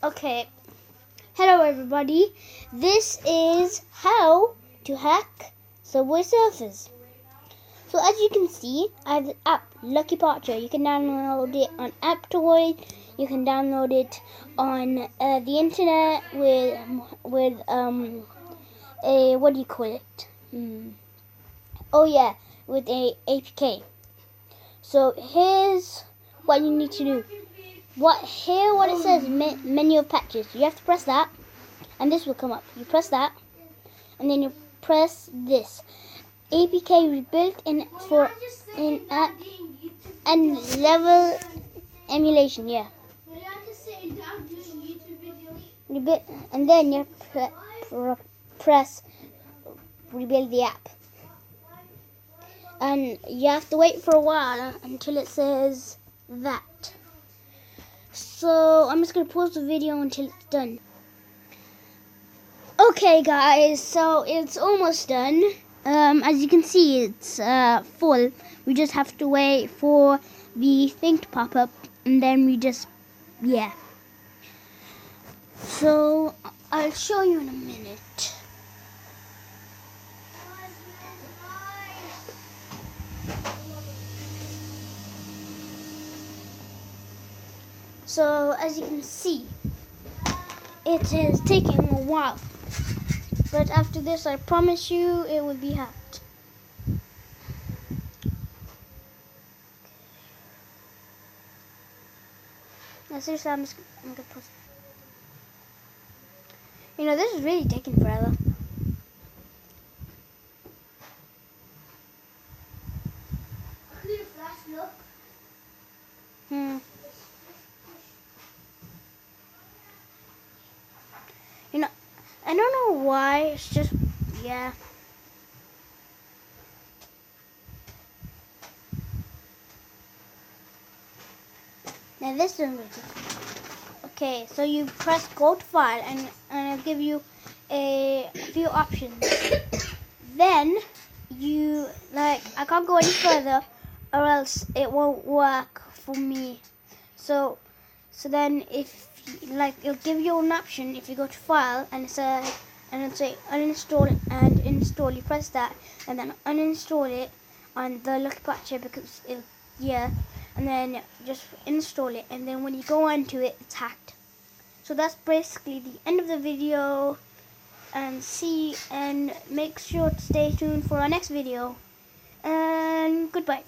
Okay, hello everybody. This is how to hack Subway Surfers. So as you can see, I have the app Lucky Partridge. You can download it on Aptoid. You can download it on the internet with a what do you call it? Oh yeah, with a APK. So here's what you need to do. What it says menu of patches. You have to press that, and this will come up. You press that, and then you press this APK rebuilt in app and level emulation. Yeah. Rebuild, and then you press rebuild the app, and you have to wait for a while until it says that. So I'm just going to pause the video until it's done. Okay guys, so it's almost done. As you can see, it's full. We just have to wait for the thing to pop up, and then we just, yeah. So I'll show you in a minute. So as you can see, it is taking a while, but after this I promise you it will be hacked. Now seriously, I'm gonna pause. You know, this is really taking forever. You know, I don't know why, it's just, yeah. Now this doesn't work. Okay, so you press go to file, and it'll give you a few options. Then you, like, I can't go any further or else it won't work for me. So then if, like, it'll give you an option if you go to file and it'll say uninstall and install. You press that and then uninstall it on the Lucky Partridge because it'll, yeah, and then just install it, and then when you go onto it, it's hacked. So that's basically the end of the video, and make sure to stay tuned for our next video, and goodbye.